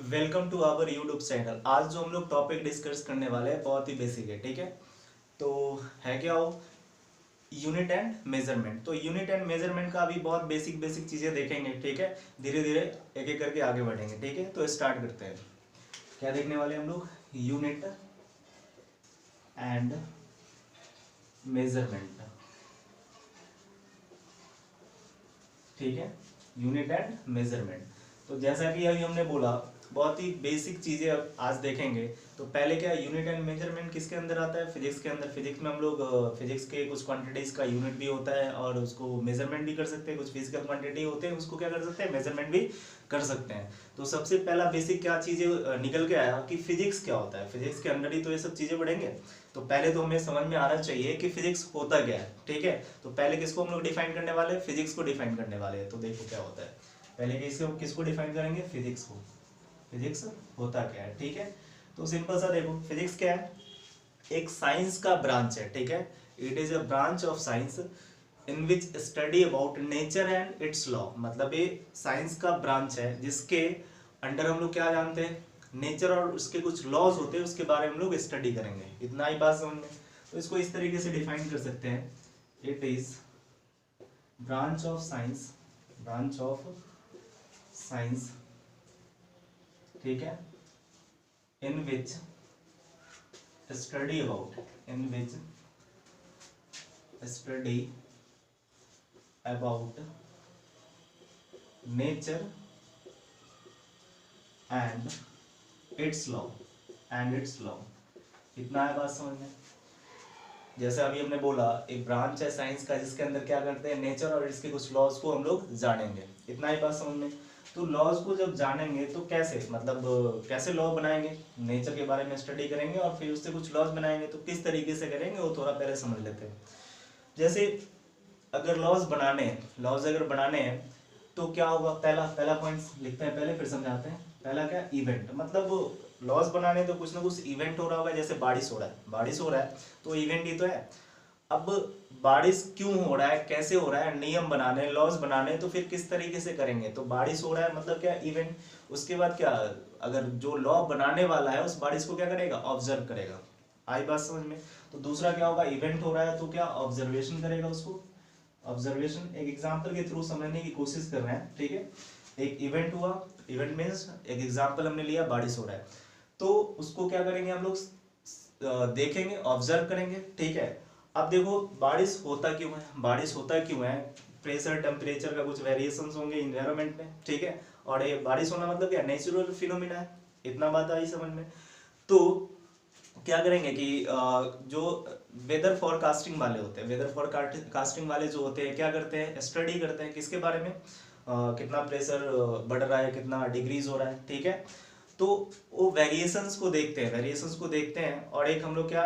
Welcome to our YouTube channel. आज जो हम लोग टॉपिक डिस्कस करने वाले हैं बहुत ही बेसिक है, ठीक है। तो है क्या हो, यूनिट एंड मेजरमेंट। तो यूनिट एंड मेजरमेंट का अभी बहुत बेसिक बेसिक चीज़ें देखेंगे, ठीक है। धीरे धीरे एक एक करके आगे बढ़ेंगे, ठीक है। तो स्टार्ट करते हैं। क्या देखने वाले हम लोग, यूनिट एंड मेजरमेंट, ठीक है। Unit and measurement. तो जैसा कि अभी हमने बोला, बहुत ही बेसिक चीज़ें अब आज देखेंगे। तो पहले क्या, यूनिट एंड मेजरमेंट किसके अंदर आता है? फिजिक्स के अंदर। फिजिक्स में हम लोग फिजिक्स के कुछ क्वांटिटीज का यूनिट भी होता है और उसको मेजरमेंट भी कर सकते हैं। कुछ फिजिकल क्वांटिटी होते हैं, उसको क्या कर सकते हैं, मेजरमेंट भी कर सकते हैं। तो सबसे पहला बेसिक क्या चीज़ें निकल के आया कि फिजिक्स क्या होता है। फिजिक्स के अंदर ही तो ये सब चीज़ें बढ़ेंगे। तो पहले तो हमें समझ में आना चाहिए कि फिजिक्स होता क्या है, ठीक है। तो पहले किसको हम लोग डिफाइन करने वाले हैं? फिजिक्स को डिफाइन करने वाले हैं। तो देखो क्या होता है, पहले किसको डिफाइन करेंगे? फिजिक्स को। फिजिक्स होता क्या है, ठीक है। तो सिंपल सा देखो, फिजिक्स क्या है? एक साइंस का ब्रांच है, ठीक है। It is a branch of science in which study about nature and its law. मतलब ये साइंस का ब्रांच है जिसके अंडर हम लोग क्या जानते हैं, नेचर और उसके कुछ लॉज होते हैं, उसके बारे में हम लोग स्टडी करेंगे। इतना ही बात समझ में। तो इसको इस तरीके से डिफाइन कर सकते हैं, it is branch of science, branch of science, ठीक है, in which study about, in which study about nature and its law, and its law. इतना है बात समझ में। जैसे अभी हमने बोला, एक ब्रांच है साइंस का जिसके अंदर क्या करते हैं, नेचर और इसके कुछ लॉज को हम लोग जानेंगे। इतना ही बात समझ में। तो लॉज को जब जानेंगे तो कैसे, मतलब कैसे लॉ बनाएंगे? नेचर के बारे में स्टडी करेंगे और फिर उससे कुछ लॉज बनाएंगे। तो किस तरीके से करेंगे वो थोड़ा पहले समझ लेते हैं। जैसे अगर लॉज अगर बनाने हैं तो क्या होगा, पहला पहला पॉइंट लिखते हैं पहले, फिर समझाते हैं। पहला क्या, इवेंट। मतलब लॉज बनाने तो कुछ ना कुछ इवेंट हो रहा होगा। जैसे बारिश हो रहा है, बारिश हो रहा है तो इवेंट ही तो है। अब बारिश क्यों हो रहा है, कैसे हो रहा है, नियम बनाने, लॉज बनाने, तो फिर किस तरीके से करेंगे? तो बारिश हो रहा है मतलब क्या, इवेंट। उसके बाद क्या, अगर जो लॉ बनाने वाला है उस बारिश को क्या करेगा, ऑब्जर्व करेगा। आई बात समझ में। तो दूसरा क्या होगा, इवेंट हो रहा है तो क्या, ऑब्जर्वेशन करेगा उसको। ऑब्जर्वेशन एक एग्जांपल के थ्रू समझने की कोशिश कर रहे हैं, ठीक है। एक इवेंट हुआ, इवेंट मीन्स एक एग्जांपल हमने लिया, बारिश हो रहा है, तो उसको क्या करेंगे हम लोग, देखेंगे, ऑब्जर्व करेंगे, ठीक है। अब देखो बारिश होता क्यों है, बारिश होता क्यों है, प्रेशर टेम्परेचर का कुछ वेरिएशंस होंगे इन्वायरमेंट में, ठीक है। और ये बारिश होना मतलब क्या, नेचुरल फिनोमिना है। इतना बात आई समझ में। तो क्या करेंगे कि जो वेदर फॉरकास्टिंग वाले होते हैं, वेदर फॉरकास्टिंग वाले जो होते हैं क्या करते हैं, स्टडी करते हैं किसके बारे में, कितना प्रेशर बढ़ रहा है, कितना डिग्रीज हो रहा है, ठीक है। तो वो वेरिएशंस को देखते हैं, वेरिएशंस को देखते हैं। और एक हम लोग क्या,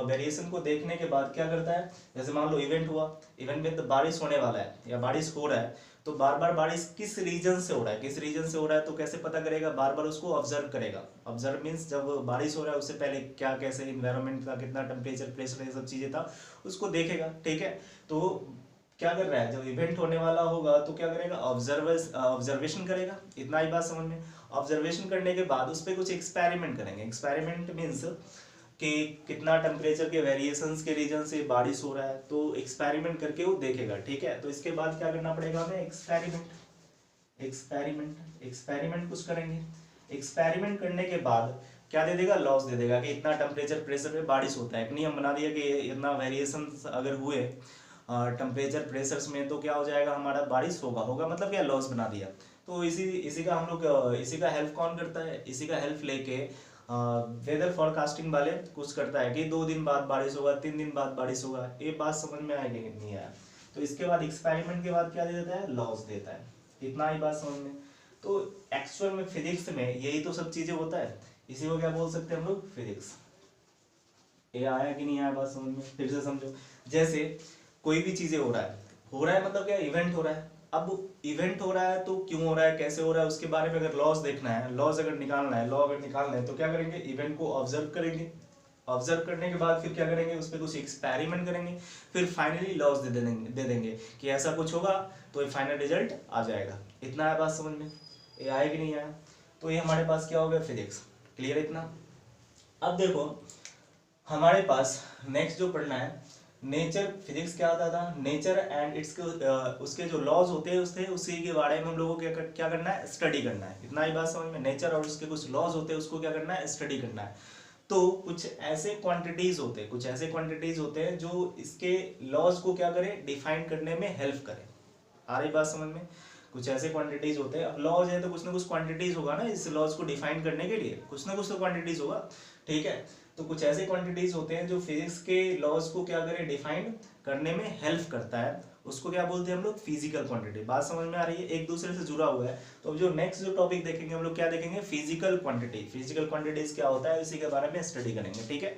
वेरिएशन को देखने के बाद क्या करता है, जैसे मान लो इवेंट हुआ, इवेंट में तो बारिश होने वाला है या बारिश हो रहा है, तो बार बार बारिश किस रीजन से हो रहा है, किस रीजन से हो रहा है, तो कैसे पता करेगा, बार बार उसको ऑब्जर्व करेगा। ऑब्जर्व मीन्स जब बारिश हो रहा है उससे पहले क्या, कैसे इन्वायरमेंट का कितना टेम्परेचर, प्रेशर, ये सब चीजें था, उसको देखेगा, ठीक है। तो क्या कर रहा है, जब इवेंट होने वाला होगा तो क्या करेगा, ऑब्जर्वेशन करेगा। इतना ही बात समझ में। ऑब्जर्वेशन करने के बाद उस पर कुछ एक्सपेरिमेंट करेंगे। एक्सपेरिमेंट मीन्स कि कितना टेम्परेचर के वेरिएशंस के रीजन से बारिश हो रहा है, तो एक्सपेरिमेंट करके वो देखेगा, ठीक है। तो इसके बाद क्या करना पड़ेगा हमें, एक्सपेरिमेंट, एक्सपेरिमेंट, एक्सपेरिमेंट कुछ करेंगे। एक्सपेरिमेंट करने के बाद क्या दे देगा, लॉस दे देगा कि इतना टेम्परेचर प्रेशर पे बारिश होता है। एक नियम बना दिया कि इतना वेरिएशन अगर हुए टेम्परेचर प्रेशर्स में तो क्या हो जाएगा, हमारा बारिश होगा, होगा मतलब क्या, लॉस बना दिया। तो इसी इसी का हम लोग इसी का हेल्प कौन करता है, इसी का हेल्प लेके वेदर फॉरकास्टिंग वाले कुछ करता है कि 2 दिन बाद बारिश होगा, 3 दिन बाद बारिश होगा। ये बात समझ में आएगी कि नहीं आया? तो इसके बाद एक्सपेरिमेंट के बाद क्या दे देता है, लॉस देता है। इतना ही बात समझ में। तो एक्चुअल में फिजिक्स में यही तो सब चीजें होता है। इसी को क्या बोल सकते हैं हम लोग, फिजिक्स। ये आया कि नहीं आया बात समझ में? फिर से समझो। जैसे कोई भी चीजें हो रहा है मतलब क्या, इवेंट हो रहा है। अब इवेंट हो रहा है तो क्यों हो रहा है, कैसे हो रहा है, उसके बारे में अगर लॉज देखना है, लॉज अगर निकालना है, लॉ अगर निकालना है, तो क्या करेंगे, इवेंट को ऑब्जर्व करेंगे। ऑब्जर्व करने के बाद फिर क्या करेंगे, उस पर कुछ एक्सपेरिमेंट करेंगे, फिर फाइनली लॉज दे देंगे कि ऐसा कुछ होगा तो फाइनल रिजल्ट आ जाएगा। इतना है बात समझ में? ये आया कि नहीं आया? तो ये हमारे पास क्या हो गया, फिजिक्स। क्लियर इतना। अब देखो हमारे पास नेक्स्ट जो पढ़ना है नेचर। फिजिक्स क्या आता था, नेचर एंड इट्स उसके जो लॉज होते हैं उसी के बारे में हम लोगों को क्या करना है, स्टडी करना है। इतना ही बात समझ में। नेचर और उसके कुछ लॉज होते हैं उसको क्या करना है, स्टडी करना है। तो कुछ ऐसे क्वांटिटीज होते हैं जो इसके लॉज को क्या करें, डिफाइन करने में हेल्प करें। आ रही बात समझ में। कुछ ऐसे क्वांटिटीज होते हैं, अब लॉज है तो कुछ ना कुछ क्वांटिटीज होगा ना इस लॉज को डिफाइन करने के लिए, कुछ ना कुछ तो क्वांटिटीज होगा। ठीक है, तो कुछ ऐसे क्वांटिटीज होते हैं जो फिजिक्स के लॉज को क्या करें, डिफाइन करने में हेल्प करता है। उसको क्या बोलते हैं हम लोग, फिजिकल क्वांटिटी। बात समझ में आ रही है, एक दूसरे से जुड़ा हुआ है। तो अब जो नेक्स्ट जो टॉपिक देखेंगे हम लोग क्या देखेंगे, फिजिकल क्वांटिटी। फिजिकल क्वांटिटीज क्या होता है इसी के बारे में स्टडी करेंगे। ठीक है,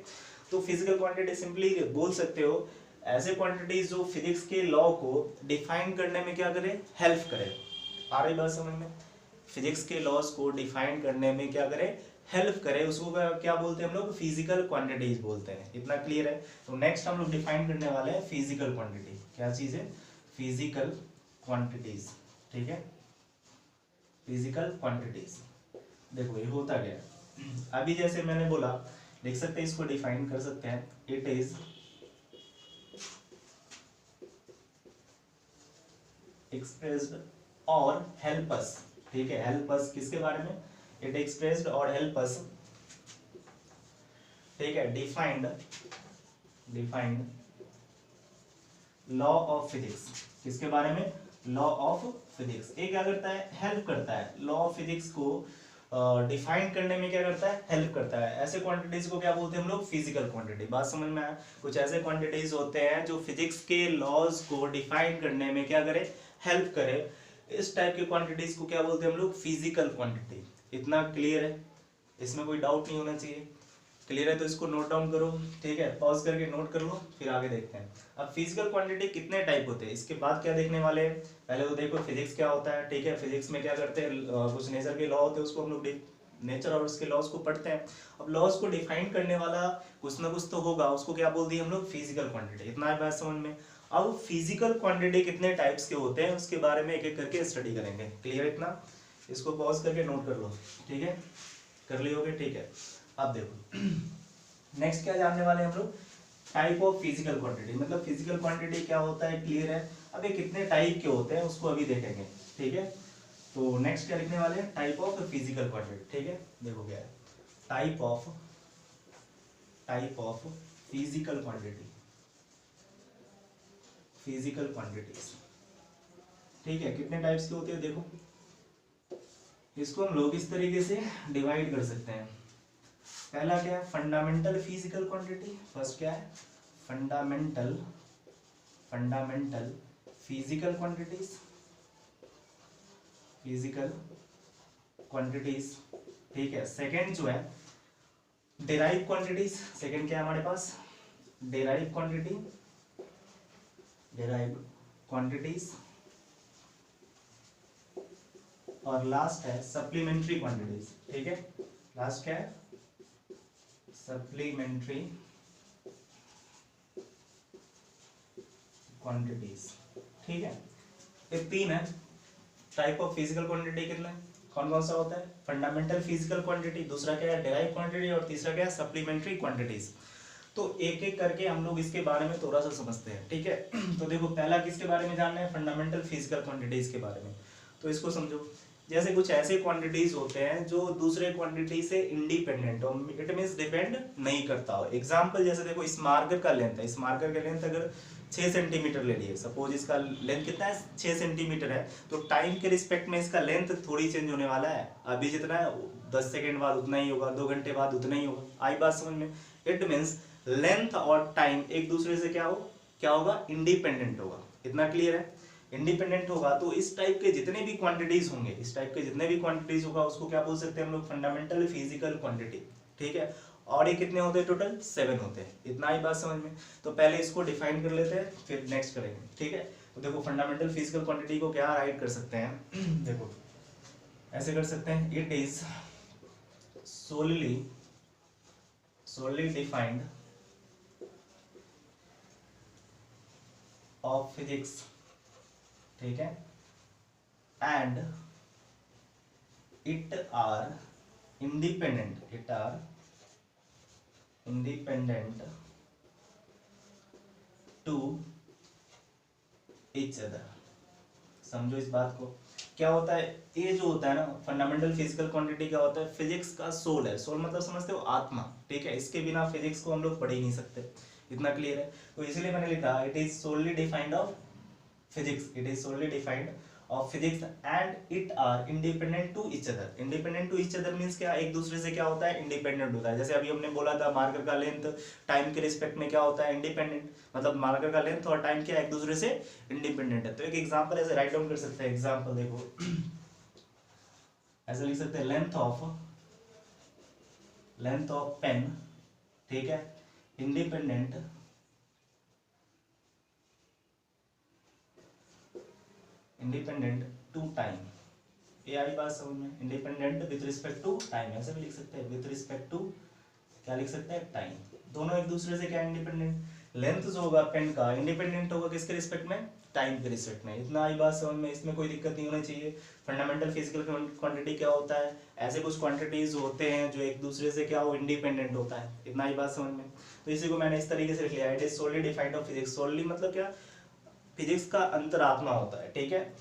तो फिजिकल क्वांटिटी सिंपली बोल सकते हो ऐसे क्वांटिटीज जो फिजिक्स के लॉ को डिफाइन करने में क्या करे, हेल्प करे। आ रही बात समझ में। फिजिक्स के लॉज को डिफाइन करने में क्या करे, हेल्प करे, उसको क्या बोलते हैं हम लोग, फिजिकल क्वांटिटीज बोलते हैं। इतना क्लियर है। तो नेक्स्ट हम लोग डिफाइन करने वाले हैं फिजिकल क्वांटिटी। क्या चीज है, फिजिकल क्वांटिटीज। ठीक है, फिजिकल क्वांटिटीज। देखो ये होता गया। अभी जैसे मैंने बोला, देख सकते हैं इसको डिफाइन कर सकते हैं, इट इज एक्सप्रेस्ड और हेल्प अस। ठीक है, हेल्प अस किसके बारे में, इट एक्सप्रेस्ड और हेल्प अस। ठीक है, डिफाइंड लॉ ऑफ फिजिक्स। किसके बारे में, लॉ ऑफ फिजिक्स। ये क्या करता है, हेल्प करता है लॉ ऑफ फिजिक्स को डिफाइन करने में, क्या करता है, हेल्प करता है। ऐसे क्वांटिटीज को क्या बोलते हैं हम लोग, फिजिकल क्वांटिटी। बात समझ में आया। कुछ ऐसे क्वांटिटीज होते हैं जो फिजिक्स के लॉज को डिफाइन करने में क्या करे, हेल्प करे। इस टाइप की क्वांटिटीज को क्या बोलते हैं हम लोग, फिजिकल क्वांटिटी। इतना क्लियर है, इसमें कोई डाउट नहीं होना चाहिए। क्लियर है तो इसको नोट डाउन करो। ठीक है, पॉज करके नोट कर लो, फिर आगे देखते हैं। अब फिजिकल क्वांटिटी कितने टाइप होते हैं, इसके बाद क्या देखने वाले हैं। पहले तो देखो फिजिक्स क्या होता है। ठीक है, फिजिक्स में क्या करते हैं, कुछ नेचर के लॉ होते हैं उसको हम लोग नेचर और उसके लॉज को पढ़ते हैं। अब लॉज को डिफाइन करने वाला कुछ ना कुछ तो होगा, उसको क्या बोल दिए हम लोग, फिजिकल क्वांटिटी। इतना है बात समझ में। अब फिजिकल क्वांटिटी कितने टाइप्स के होते हैं उसके बारे में एक एक करके स्टडी करेंगे। क्लियर इतना, इसको पॉज करके नोट कर लो। ठीक है, कर लियोगे। ठीक है, अब देखो नेक्स्ट क्या जानने वाले हैं हम लोग, टाइप ऑफ फिजिकल क्वांटिटी। मतलब फिजिकल क्वांटिटी क्या होता है, क्लियर है। अब ये कितने टाइप के होते हैं उसको अभी देखेंगे। ठीक है, तो नेक्स्ट क्या लिखने वाले हैं, टाइप ऑफ फिजिकल क्वांटिटी। ठीक है, देखो क्या है, type of physical quantity, physical quantities. ठीक है, कितने टाइप्स के होते हैं देखो, इसको हम लोग इस तरीके से डिवाइड कर सकते हैं। पहला क्या है, फंडामेंटल फिजिकल क्वांटिटी। फर्स्ट क्या है, fundamental physical quantities, physical quantities. ठीक है, सेकंड जो है डेराइव क्वांटिटीज। सेकंड क्या है हमारे पास, डेराइव क्वांटिटीज। और लास्ट है सप्लीमेंट्री क्वांटिटीज। ठीक है, लास्ट क्या है, सप्लीमेंट्री क्वांटिटीज। ठीक है, ये तीन है टाइप ऑफ फिजिकल क्वांटिटी। कितने, कौन कौन सा होता है, फंडामेंटल फिजिकल क्वांटिटी, दूसरा क्या है डेराइव क्वांटिटी, और तीसरा क्या है सप्लीमेंट्री क्वांटिटीज। तो एक एक करके हम लोग इसके बारे में थोड़ा सा समझते हैं। ठीक है, तो देखो पहला किसके बारे में जानना है, फंडामेंटल फिजिकल क्वांटिटीज के बारे में। तो इसको समझो, जैसे कुछ ऐसे क्वांटिटीज होते हैं जो दूसरे क्वांटिटी से इंडिपेंडेंट हो, इट मींस डिपेंड नहीं करता हो। एग्जांपल जैसे देखो इस मार्कर का लेंथ है, इस मार्कर का लेंथ अगर 6 सेंटीमीटर ले लिए, सपोज इसका लेंथ कितना है 6 सेंटीमीटर है, तो टाइम के रिस्पेक्ट में इसका लेंथ थोड़ी चेंज होने वाला है। अभी जितना है 10 सेकंड बाद उतना ही होगा, 2 घंटे बाद उतना ही होगा। आई बात समझ में। इट मींस लेंथ और टाइम एक दूसरे से क्या होगा, इंडिपेंडेंट होगा। इतना क्लियर है, इंडिपेंडेंट होगा। तो इस टाइप के जितने भी क्वांटिटीज होंगे, इस टाइप के जितने भी क्वांटिटीज होगा उसको क्या बोल सकते हैं हम लोग, फंडामेंटल फिजिकल क्वांटिटी। ठीक है, और ये कितने होते हैं टोटल, 7 होते हैं। इतना ही बात समझ में। तो पहले इसको डिफाइन कर लेते हैं फिर नेक्स्ट करेंगे। ठीक है, तो देखो फंडामेंटल फिजिकल क्वांटिटी को क्या राइट कर सकते हैं देखो ऐसे कर सकते हैं, it is solely defined of physics। ठीक है, and it are independent, it are independent to each other। समझो इस बात को। क्या होता है ये जो होता है ना फंडामेंटल फिजिकल क्वांटिटी, क्या होता है फिजिक्स का सोल है। सोल मतलब समझते हो आत्मा, ठीक है। इसके बिना फिजिक्स को हम लोग पढ़ ही नहीं सकते, इतना क्लियर है। तो इसीलिए मैंने लिखा it is solely defined of physics, it is solely defined of physics and it are independent to each other. Independent to each other means क्या, एक दूसरे से क्या होता है इंडिपेंडेंट होता है। जैसे अभी हमने बोला था मार्कर का लेंथ टाइम के रिस्पेक्ट में क्या होता है इंडिपेंडेंट, मतलब मार्कर का लेंथ और टाइम क्या एक दूसरे से इंडिपेंडेंट है। तो एक एग्जांपल ऐसे राइट डाउन कर सकते हैं। एग्जांपल देखो ऐसे लिख सकते हैं लेंथ ऑफ पेन, ठीक है, इंडिपेंडेंट टू टाइम। ये आई बात समझ में, independent with respect to time, ऐसे भी लिख सकते हैं विद रिस्पेक्ट टू क्या लिख सकते हैं टाइम। दोनों एक दूसरे से क्या इंडिपेंडेंट। लेंथ जो होगा पेन का इंडिपेंडेंट होगा किसके रिस्पेक्ट में, टाइम के रिस्पेक्ट में। इतना आई बात समझ में, इसमें कोई दिक्कत नहीं होनी चाहिए। फंडामेंटल फिजिकल क्वांटिटी क्या होता है, ऐसे कुछ क्वांटिटीज होते हैं जो एक दूसरे से क्या हो इंडिपेंडेंट होता है। इतना आई बात समझ में। तो इसी को मैंने इस तरीके से लिख लिया, it is solely defined of physics. Solely मतलब क्या, फिजिक्स का अंतरात्मा होता है, ठीक है।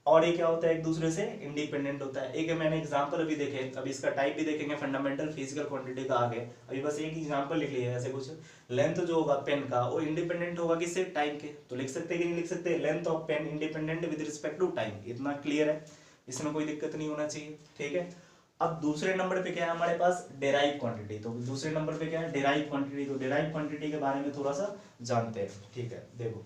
और ये क्या होता है एक दूसरे से इंडिपेंडेंट होता है। एक मैंने एग्जांपल अभी देखे, अभी इसका टाइप भी देखेंगे फंडामेंटल फिजिकल क्वांटिटी का आगे। अभी बस एक एग्जांपल लिख लिया है ऐसे कुछ। लेंथ जो होगा पेन का वो इंडिपेंडेंट होगा किससे, टाइम के। तो लिख सकते हैं कि नहीं लिख सकते, length of pen independent with respect to time. इतना क्लियर है, इसमें कोई दिक्कत नहीं होना चाहिए, ठीक है। अब दूसरे नंबर पे क्या है हमारे पास, डेराइव क्वांटिटी। तो दूसरे नंबर पे क्या है डेराइव क्वांटिटी। तो डेराइव क्वांटिटी के बारे में थोड़ा सा जानते हैं, ठीक है। देखो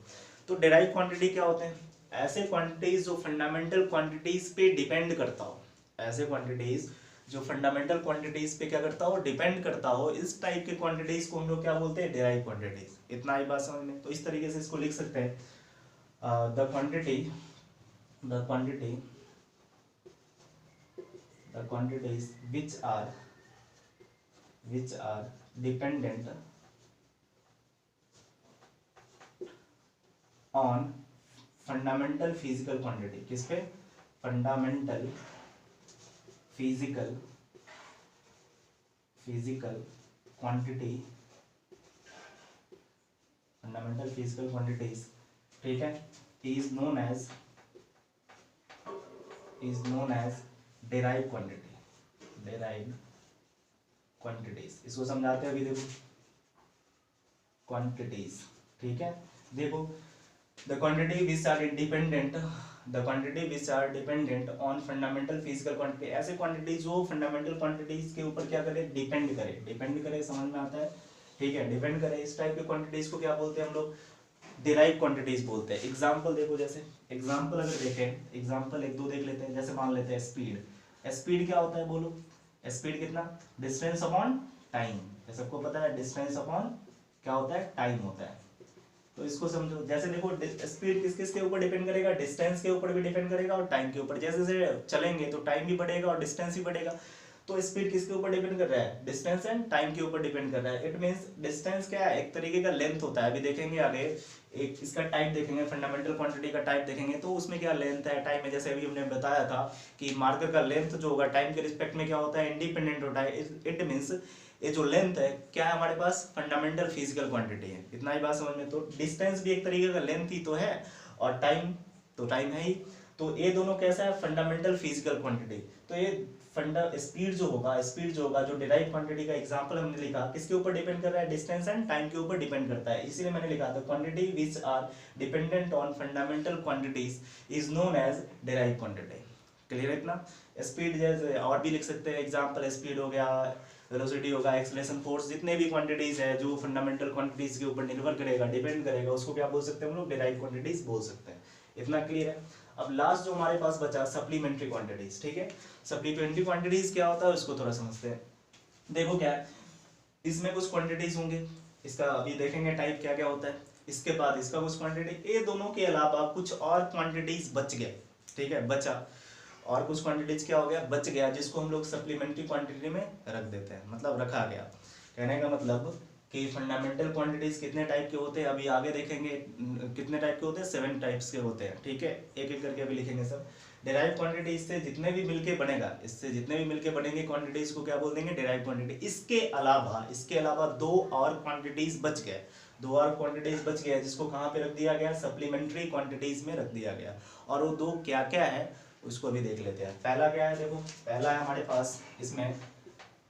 तो डेराइव क्वांटिटी क्या होते हैं, ऐसे क्वांटिटीज जो फंडामेंटल क्वांटिटीज पे डिपेंड करता हो, ऐसे क्वांटिटीज जो फंडामेंटल क्वांटिटीज पे क्या करता हो डिपेंड करता हो, इस टाइप के क्वांटिटीज को हम लोग क्या बोलते हैं डेराइव क्वांटिटीज। इतना ही बात समझ में। तो इस तरीके से इसको लिख सकते हैं the quantities which are dependent on fundamental physical quantity. किस पे, fundamental physical quantity, fundamental physical quantities, ठीक है, is known as derive quantities. इसको समझाते हैं अभी। देखो क्वांटिटीज, ठीक है। देखो the quantity which are dependent on fundamental physical quantity, ऐसे क्वांटिटी जो फंडामेंटल क्वांटिटीज के ऊपर क्या करे डिपेंड करे, समझ में आता है, ठीक है। डिपेंड करे, इस टाइप के क्वांटिटीज को क्या बोलते हैं हम लोग, डिराइव क्वांटिटीज बोलते हैं। एग्जांपल देखो, जैसे एग्जांपल अगर देखें, एग्जांपल एक दो देख लेते हैं। जैसे मान लेते हैं स्पीड क्या होता है बोलो, स्पीड कितना, डिस्टेंस अपॉन टाइम। सबको पता है डिस्टेंस अपॉन क्या होता है, टाइम होता है। तो इसको समझो, जैसे देखो स्पीड किस किस के ऊपर डिपेंड करेगा, डिस्टेंस के ऊपर भी डिपेंड करेगा और टाइम के ऊपर। जैसे जैसे चलेंगे तो टाइम भी बढ़ेगा और डिस्टेंस भी बढ़ेगा। तो स्पीड किसके ऊपर डिपेंड कर रहा है, डिस्टेंस एंड टाइम के ऊपर डिपेंड कर रहा है। इट मींस डिस्टेंस क्या है, एक तरीके का लेंथ होता है। अभी देखेंगे आगे एक इसका टाइप देखेंगे, फंडामेंटल क्वांटिटी का टाइप देखेंगे तो उसमें क्या लेंथ है, टाइम है। जैसे अभी हमने बताया था कि मार्कर का लेंथ जो होगा टाइम के रिस्पेक्ट में क्या होता है इंडिपेंडेंट होता है। इट मींस ये जो लेंथ है क्या है हमारे पास, फंडामेंटल फिजिकल क्वांटिटी है। इतना ही बात समझ में। तो डिस्टेंस भी एक तरीके का लेंथ ही तो है और टाइम तो टाइम है ही। तो ये दोनों कैसा है, फंडामेंटल फिजिकल क्वांटिटी। तो ये स्पीड जो होगा जो डिराइव क्वांटिटी का एग्जांपल हमने लिखा, किसके ऊपर डिपेंड कर रहा है, डिस्टेंस एंड टाइम के ऊपर डिपेंड करता है। इसीलिए मैंने लिखा था quantity which are dependent on fundamental quantities is known as derive quantity. Clear है इतना। स्पीड जैसे और भी लिख सकते हैं एग्जांपल, स्पीड हो गया, वेलोसिटी होगा, एक्सेलरेशन, फोर्स, जितने भी क्वांटिटीज है जो फंडामेंटल क्वांटिटीज के ऊपर निर्भर करेगा, डिपेंड करेगा, उसको क्या बोल सकते हैं हम लोग, डिराइव क्वांटिटीज बोल सकते हैं। इतना क्लियर है। अब लास्ट जो हमारे पास बचा सप्लीमेंट्री क्वांटिटीज, ठीक है। सप्लीमेंट्री क्वांटिटीज क्या होता है उसको थोड़ा समझते हैं। देखो क्या है, इसमें कुछ क्वांटिटीज होंगे, इसका अभी देखेंगे टाइप क्या क्या होता है। इसके बाद इसका कुछ क्वांटिटी, ये दोनों के अलावा कुछ और क्वांटिटीज बच गए, ठीक है, बचा और कुछ क्वांटिटीज क्या हो गया, बच गया, जिसको हम लोग सप्लीमेंट्री क्वांटिटी में रख देते हैं, मतलब रखा गया। कहने का मतलब कि फंडामेंटल क्वांटिटीज कितने टाइप के होते हैं, अभी आगे देखेंगे कितने टाइप के होते हैं, 7 टाइप्स के होते हैं, ठीक है। एक एक करके अभी लिखेंगे सब। डिराइव क्वांटिटी इससे जितने भी मिलके बनेगा, इससे जितने भी मिलके बनेंगे क्वांटिटीज को क्या बोल देंगे, डिराइव क्वांटिटी। इसके अलावा दो और क्वांटिटीज बच गए, दो और क्वांटिटीज बच गया जिसको कहाँ पे रख दिया गया, सप्लीमेंट्री क्वांटिटीज में रख दिया गया। और वो दो क्या क्या है उसको भी देख लेते हैं। पहला क्या है, देखो पहला है हमारे पास इसमें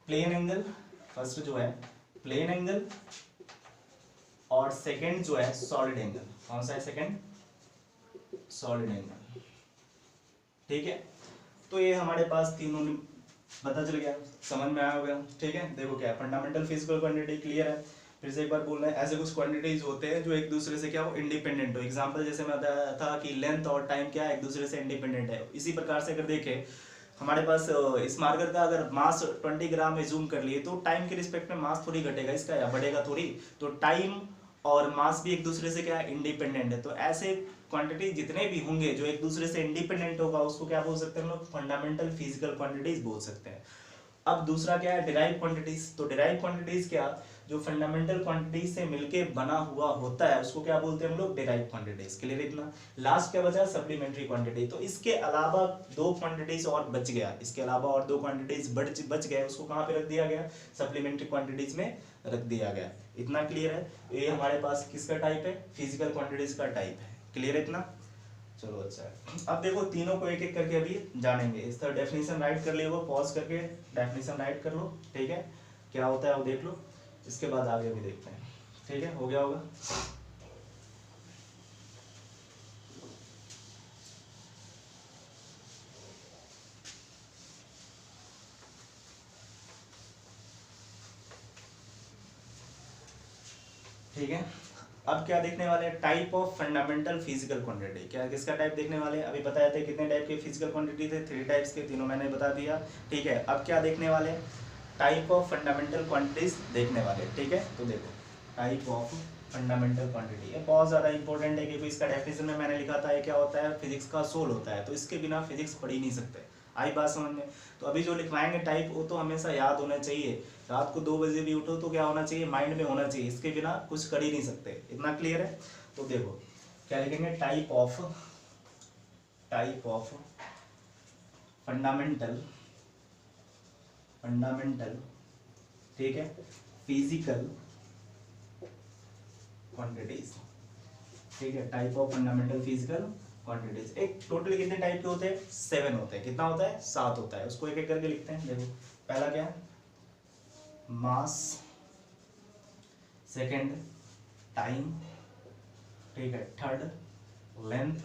प्लेन एंगल, फर्स्ट जो है प्लेन एंगल, और सेकंड जो है सॉलिड एंगल। कौन सा है सेकंड, सॉलिड एंगल। ठीक है, तो ये हमारे पास तीनों पता चल गया, समझ में आया होगा। ठीक है, देखो क्या है, फंडामेंटल फिजिकल क्वांटिटी क्लियर है। फिर से एक बार बोल रहे हैं, ऐसे कुछ क्वांटिटीज होते हैं जो एक दूसरे से क्या हो, इंडिपेंडेंट हो। एग्जांपल जैसे मैं बताया था कि लेंथ और टाइम क्या है, एक दूसरे से इंडिपेंडेंट है। इसी प्रकार से अगर देखें हमारे पास इस मार्कर का अगर मास 20 ग्राम में जूम कर लिए तो टाइम के रिस्पेक्ट में मास थोड़ी घटेगा इसका या बढ़ेगा थोड़ी, तो टाइम और मास भी एक दूसरे से क्या है, इंडिपेंडेंट है। तो ऐसे क्वांटिटी जितने भी होंगे जो एक दूसरे से इंडिपेंडेंट होगा उसको क्या बोल सकते हैं हम लोग, फंडामेंटल फिजिकल क्वांटिटीज बोल सकते हैं। अब दूसरा क्या है, डिराइव क्वांटिटीज। तो डिराइव क्वांटिटीज क्या, जो फंडामेंटल क्वांटिटीज से मिलके बना हुआ होता है उसको क्या बोलते हैं हम लोग, डिराइव क्वांटिटीज। क्लियर इतना। लास्ट क्या बचा, सप्लीमेंट्री क्वांटिटी। तो इसके अलावा दो क्वांटिटीज और बच गया, इसके अलावा और दो क्वांटिटीज बच गए, उसको कहाँ पे रख दिया गया, सप्लीमेंट्री क्वांटिटीज में रख दिया गया। इतना क्लियर है। ये हमारे पास किसका टाइप है, फिजिकल क्वांटिटीज का टाइप है। क्लियर इतना, चलो अच्छा है। अब देखो तीनों को एक एक करके अभी जानेंगे। इसका डेफिनेशन राइट कर लियो, पॉज करके डेफिनेशन राइट कर लो। ठीक है, क्या होता है वो देख लो, इसके बाद आगे भी देखते हैं। ठीक है, हो गया होगा। ठीक है, अब क्या देखने वाले हैं, type of fundamental physical quantity. क्या किसका टाइप देखने वाले हैं, अभी बताए थे कितने टाइप के फिजिकल क्वांटिटी थे, 3 टाइप्स के, तीनों मैंने बता दिया। ठीक है, अब क्या देखने वाले हैं, टाइप ऑफ फंडामेंटल क्वांटिटीज देखने वाले। ठीक है, तो देखो टाइप ऑफ फंडामेंटल क्वांटिटी, ये बहुत ज़्यादा इंपॉर्टेंट है क्योंकि इसका डेफिनेशन में मैंने लिखा था ये क्या होता है, फिजिक्स का सोल होता है, तो इसके बिना फिजिक्स पढ़ ही नहीं सकते। आई बात समझ में। तो अभी जो लिखवाएंगे टाइप वो तो हमेशा याद होना चाहिए। रात को 2 बजे भी उठो तो क्या होना चाहिए, माइंड में होना चाहिए, इसके बिना कुछ कर ही नहीं सकते। इतना क्लियर है। तो देखो क्या लिखेंगे, टाइप ऑफ फंडामेंटल, ठीक है, फिजिकल क्वांटिटीज। ठीक है, type of fundamental physical quantities. एक टोटल कितने टाइप के होते हैं, 7 होते हैं। कितना होता है, 7 होता है। उसको एक एक करके लिखते हैं। देखो पहला क्या है, मास, सेकंड टाइम, ठीक है, थर्ड लेंथ,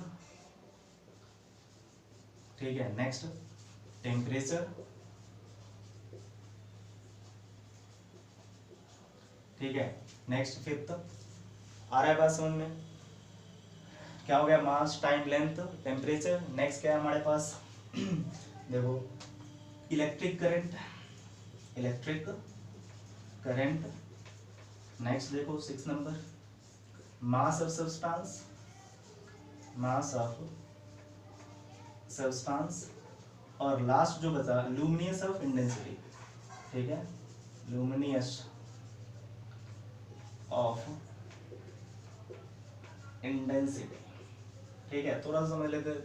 ठीक है, नेक्स्ट टेम्परेचर, ठीक है, नेक्स्ट फिफ्थ। आ रहा है बात समझ में, क्या हो गया, मास टाइम लेंथ टेम्परेचर। नेक्स्ट क्या है हमारे पास देखो इलेक्ट्रिक करंट। नेक्स्ट देखो 6 नंबर, मास ऑफ सब्सटेंस, और लास्ट जो बचा लुमिनियस ऑफ इंटेंसिटी। ठीक है, लुमिनियस ऑफ इंटेंसिटी। ठीक है, थोड़ा सा समझ लेते हैं।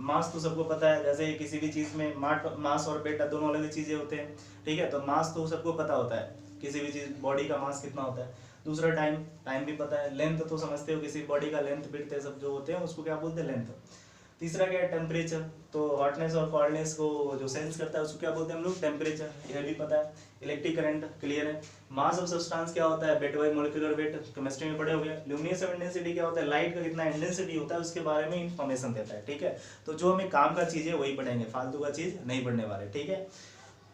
मास तो सबको पता है, जैसे किसी भी चीज में मास और बेटा दोनों अलग चीजें होते हैं। ठीक है, तो मास तो सबको पता होता है, किसी भी चीज बॉडी का मास कितना होता है। दूसरा टाइम भी पता है। लेंथ तो समझते हो, किसी बॉडी का लेंथ विड्थ सब जो होते हैं उसको क्या बोलते हैं, लेंथ। तीसरा क्या है, टेम्परेचर। तो हॉटनेस और कोल्डनेस को जो सेंस करता है उसको क्या बोलते हैं हम लोग, टेम्परेचर। यह भी पता है। इलेक्ट्रिक करंट क्लियर है। मास ऑफ सब्सटेंस क्या होता है, weight by molecular weight, chemistry में पढ़े हुए। लुमिनियस ऑफ इंटेंसिटी क्या होता है, लाइट का कितना इंटेंसिटी होता है उसके बारे में इंफॉर्मेशन देता है। ठीक है, तो जो हमें काम का चीज है वही पढ़ेंगे, फालतू का चीज नहीं पढ़ने वाले। ठीक है,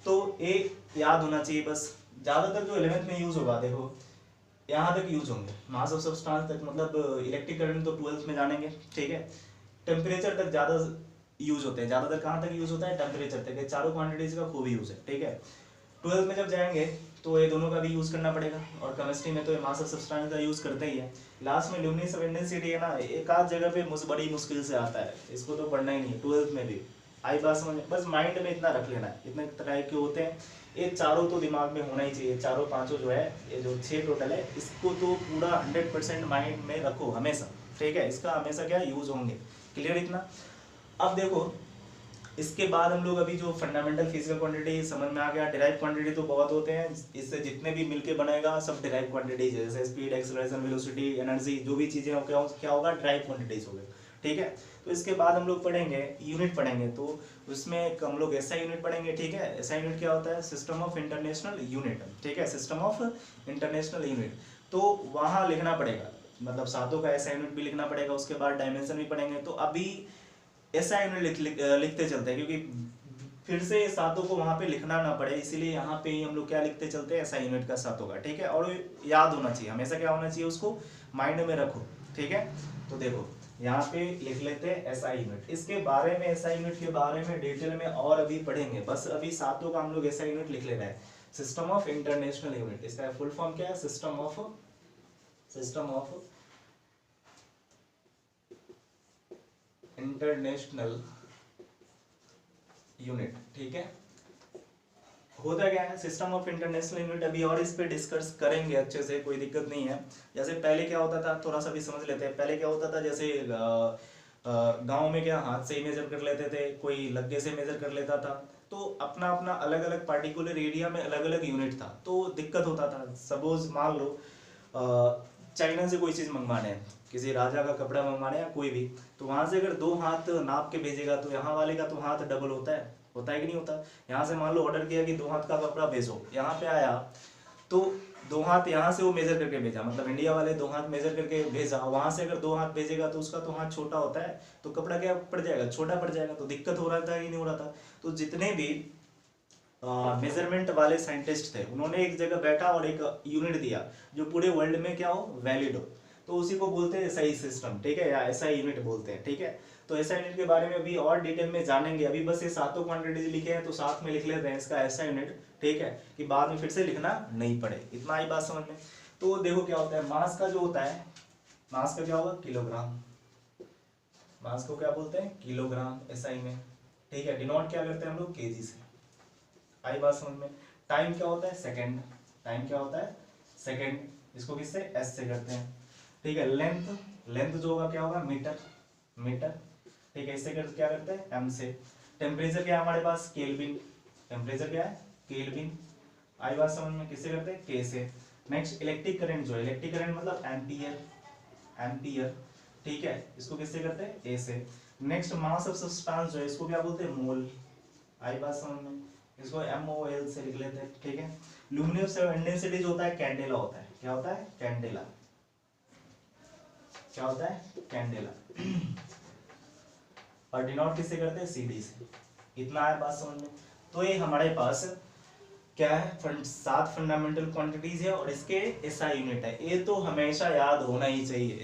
तो एक याद होना चाहिए बस। ज्यादातर जो 11th में यूज होगा, देखो यहाँ तक यूज होंगे, मास ऑफ सब्सटेंस तक, मतलब इलेक्ट्रिक करंट तो 12th में जानेंगे। ठीक है, टेम्परेचर तक ज्यादा यूज होते हैं। ज्यादातर कहाँ तक यूज होता है, टेम्परेचर तक। ये चारों क्वांटिटीज का खूब यूज है। ठीक है, 12th में जब जाएंगे तो ये दोनों का भी यूज करना पड़ेगा, और केमिस्ट्री में तो ये मास ऑफ सब्सटेंस का यूज करते ही है। लास्ट में लुमिनियस ऑफ इंटेंसिटी है ना, एक आध जगह पे बड़ी मुश्किल से आता है, इसको तो पढ़ना ही नहीं है 12th में भी। आई बात समझ, बस माइंड में इतना रख लेना है। इतने तरह के होते हैं, ये चारों तो दिमाग में होना ही चाहिए। चारों पांचों जो है, ये जो 6 टोटल है, इसको तो पूरा 100% माइंड में रखो हमेशा। ठीक है, इसका हमेशा क्या यूज होंगे। क्लियर इतना। अब देखो इसके बाद हम लोग अभी जो फंडामेंटल फिजिकल क्वांटिटी समझ में आ गया। डिराइव क्वांटिटी तो बहुत होते हैं, इससे जितने भी मिलके बनेगा सब डिराइव क्वांटिटीज है, जैसे स्पीड, एक्सेलरेशन, वेलोसिटी, एनर्जी, जो भी चीजें क्या होगा डिराइव क्वांटिटीज हो गए। ठीक है, तो इसके बाद हम लोग पढ़ेंगे यूनिट पढ़ेंगे, तो उसमें हम लोग ऐसा यूनिट पढ़ेंगे। ठीक है, ऐसा यूनिट क्या होता है, सिस्टम ऑफ इंटरनेशनल यूनिट। ठीक है, सिस्टम ऑफ इंटरनेशनल यूनिट, तो वहां लिखना पड़ेगा, मतलब सातों का ऐसा यूनिट भी लिखना पड़ेगा। उसके बाद डायमेंशन भी पढ़ेंगे। तो अभी ऐसा यूनिट लिखते चलते हैं, क्योंकि फिर से सातों को वहां पे लिखना ना पड़े, इसीलिए यहाँ पे ही हम लोग क्या लिखते चलते हैं, ऐसा यूनिट का सातों का। ठीक है, और याद होना चाहिए हमेशा, क्या होना चाहिए, उसको माइंड में रखो। ठीक है, तो देखो यहाँ पे लिख लेते हैं ऐसा यूनिट। इसके बारे में, ऐसा यूनिट के बारे में डिटेल में और अभी पढ़ेंगे, बस अभी सातों का हम लोग ऐसा यूनिट लिख ले रहे हैं, सिस्टम ऑफ इंटरनेशनल यूनिट। इसका फुल फॉर्म क्या है, सिस्टम ऑफ इंटरनेशनल यूनिट। ठीक है, होता क्या है सिस्टम ऑफ इंटरनेशनल यूनिट, अभी और इस पे डिस्कस करेंगे अच्छे से, कोई दिक्कत नहीं है। जैसे पहले क्या होता था, थोड़ा सा भी समझ लेते हैं। पहले क्या होता था, जैसे गांव में क्या हाथ से ही मेजर कर लेते थे, कोई लग्गे से मेजर कर लेता था, तो अपना अपना अलग अलग पार्टिकुलर एरिया में अलग अलग यूनिट था, तो दिक्कत होता था। सपोज मान लो चाइना से कोई चीज़ मंगवाने है, किसी राजा का कपड़ा मंगवाने या कोई भी, तो वहां से अगर 2 हाथ नाप के भेजेगा तो यहाँ वाले का तो हाथ डबल होता है कि नहीं होता। यहाँ से मान लो ऑर्डर किया कि 2 हाथ का कपड़ा भेजो, यहाँ पे आया तो 2 हाथ यहाँ से वो मेजर करके भेजा, मतलब इंडिया वाले 2 हाथ मेजर करके भेजा, वहां से अगर 2 हाथ भेजेगा तो उसका तो हाथ छोटा होता है, तो कपड़ा क्या पड़ जाएगा, छोटा पड़ जाएगा, तो दिक्कत हो रहा था कि नहीं हो रहा था। तो जितने भी मेजरमेंट वाले साइंटिस्ट थे, उन्होंने एक जगह बैठा और एक यूनिट दिया जो पूरे वर्ल्ड में क्या हो, वैलिड हो, तो उसी को बोलते हैं SI सिस्टम। ठीक है, या SI यूनिट बोलते हैं। ठीक है, तो SI यूनिट के बारे में अभी और डिटेल में जानेंगे। अभी बस ये सातों क्वांटिटीज लिखे हैं तो साथ में लिख लेते हैं इसका SI यूनिट। ठीक है, कि बाद में फिर से लिखना नहीं पड़े, इतना ही बात समझ में। तो देखो क्या होता है, मास का जो होता है, मास का क्या होगा, किलोग्राम। मास को क्या बोलते हैं, किलोग्राम SI में। ठीक है, डिनोट क्या करते हैं हम लोग, केजी से। आई बात समझ में। टाइम क्या होता है, सेकंड। टाइम क्या होता है, सेकंड। इसको किससे, S से करते हैं। ठीक है, लेंथ जो होगा क्या होगा, मीटर। ठीक है, इससे क्या करते हैं, M से। टेम्परेचर क्या है हमारे पास, केल्विन। टेम्परेचर क्या है, केल्विन। आई बात समझ में, किससे करते हैं, K से। नेक्स्ट इलेक्ट्रिक करंट, जो इलेक्ट्रिक करंट मतलब एम्पियर। ठीक है, इसको किससे करते हैं, A से। नेक्स्ट मास ऑफ सब्सटेंस जो है, इसको क्या बोलते हैं, मोल। आई बात समझ में, इसको MOL से लिख लेते हैं। ठीक है, ल्यूमिनस इंटेंसिटी जो होता है, कैंडेला होता है। क्या होता है, कैंडेला। क्या होता है, कैंडेला। और डिनोट किससे करते हैं, CD से। इतना है बात समझ में। तो ये हमारे पास क्या है, 7 फंडामेंटल क्वांटिटीज है और इसके SI यूनिट है। ये तो हमेशा याद होना ही चाहिए।